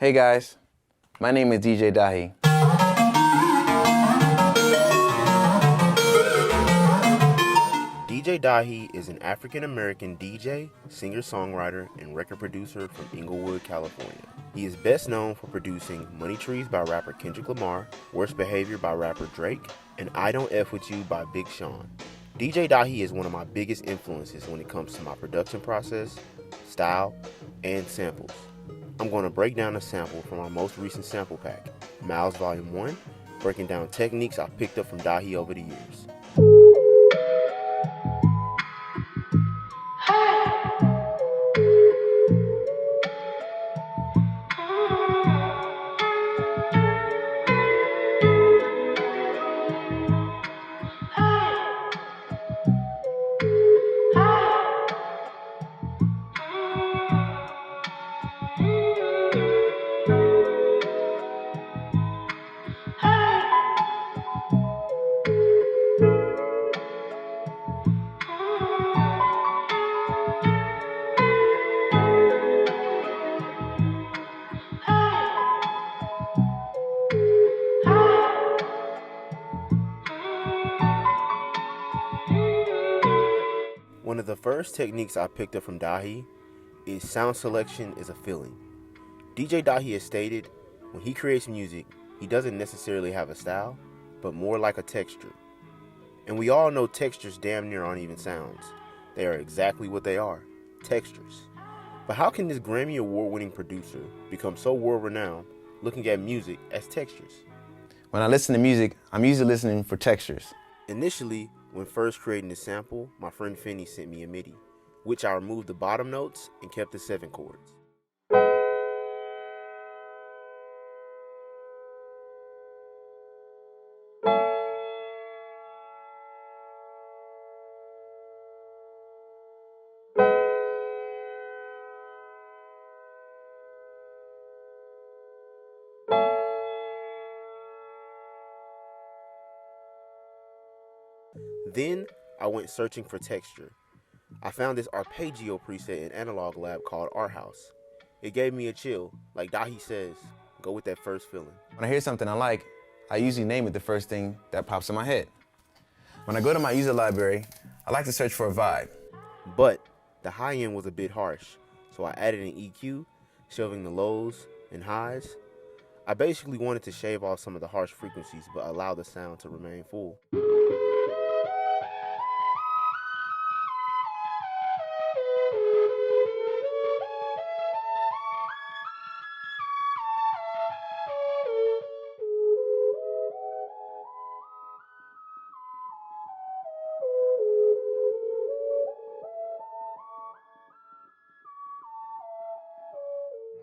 Hey guys, my name is DJ Dahi. DJ Dahi is an African-American DJ, singer-songwriter, and record producer from Inglewood, California. He is best known for producing Money Trees by rapper Kendrick Lamar, Worst Behavior by rapper Drake, and I Don't F With You by Big Sean. DJ Dahi is one of my biggest influences when it comes to my production process, style, and samples. I'm going to break down a sample from our most recent sample pack, Miles Volume 1, breaking down techniques I've picked up from Dahi over the years. One of the first techniques I picked up from Dahi is sound selection is a feeling. DJ Dahi has stated when he creates music, he doesn't necessarily have a style, but more like a texture. And we all know textures damn near aren't even sounds. They are exactly what they are, textures. But how can this Grammy Award-winning producer become so world-renowned looking at music as textures? When I listen to music, I'm usually listening for textures. Initially, when first creating the sample, my friend Finney sent me a MIDI, which I removed the bottom notes and kept the 7 chords. Then I went searching for texture. I found this arpeggio preset in Analog Lab called Art House. It gave me a chill. Like Dahi says, go with that first feeling. When I hear something I like, I usually name it the first thing that pops in my head. When I go to my user library, I like to search for a vibe. But the high end was a bit harsh, so I added an EQ, shelving the lows and highs. I basically wanted to shave off some of the harsh frequencies but allow the sound to remain full.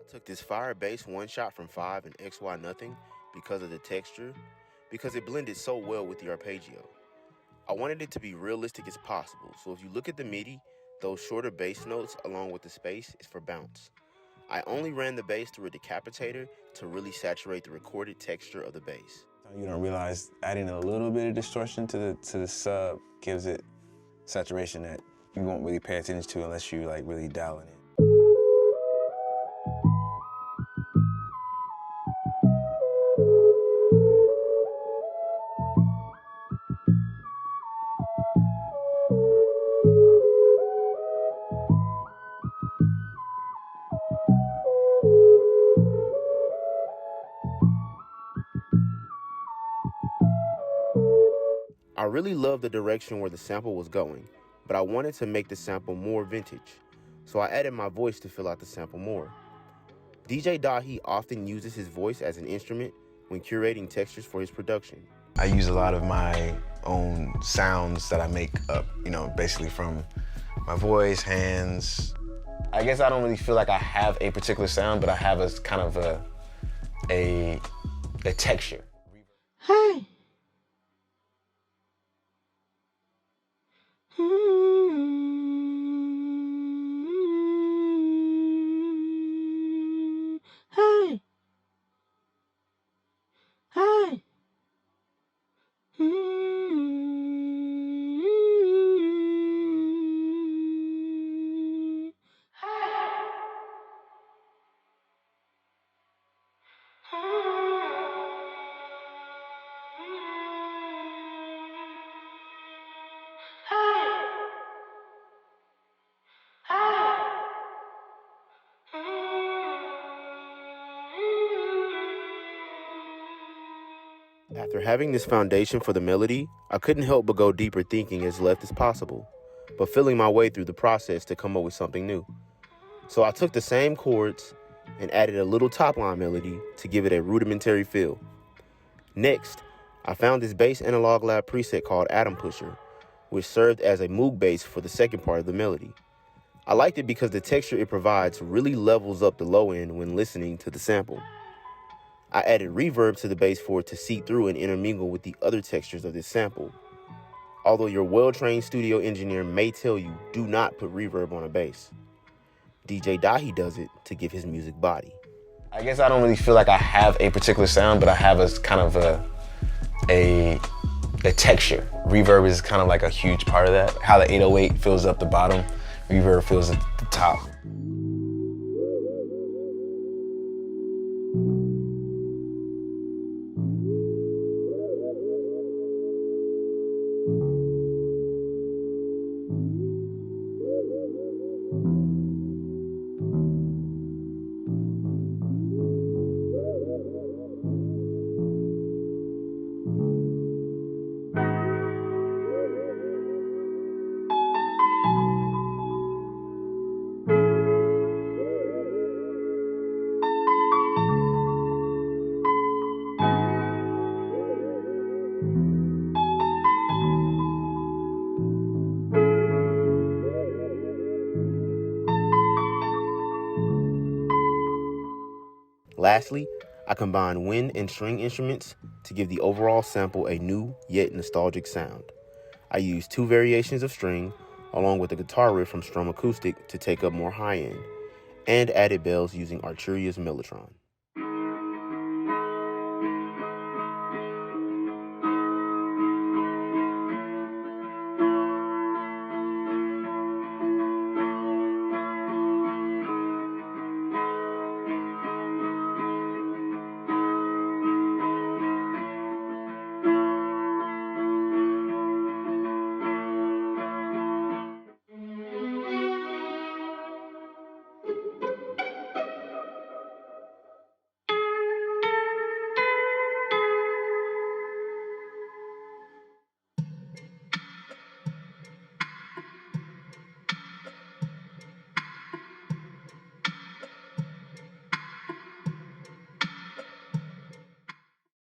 I took this fire bass one shot from 5 and XY nothing because of the texture, because it blended so well with the arpeggio. I wanted it to be realistic as possible, so if you look at the MIDI, those shorter bass notes along with the space is for bounce. I only ran the bass through a decapitator to really saturate the recorded texture of the bass. You don't realize adding a little bit of distortion to the sub gives it saturation that you won't really pay attention to unless you like really dial it in. I really loved the direction where the sample was going, but I wanted to make the sample more vintage, so I added my voice to fill out the sample more. DJ Dahi often uses his voice as an instrument when curating textures for his production. I use a lot of my own sounds that I make up, basically from my voice, hands. I guess I don't really feel like I have a particular sound, but I have a kind of a texture. Hey. Hey. Hey. After having this foundation for the melody, I couldn't help but go deeper thinking as left as possible, but feeling my way through the process to come up with something new. So I took the same chords and added a little top line melody to give it a rudimentary feel. Next, I found this bass analog lab preset called Atom Pusher, which served as a Moog bass for the second part of the melody. I liked it because the texture it provides really levels up the low end when listening to the sample. I added reverb to the bass for it to seep through and intermingle with the other textures of this sample. Although your well-trained studio engineer may tell you do not put reverb on a bass, DJ Dahi does it to give his music body. I guess I don't really feel like I have a particular sound, but I have a kind of a texture. Reverb is kind of like a huge part of that. How the 808 fills up the bottom, reverb fills at the top. Lastly, I combined wind and string instruments to give the overall sample a new yet nostalgic sound. I used 2 variations of string along with a guitar riff from Strum Acoustic to take up more high end, and added bells using Arturia's Mellotron.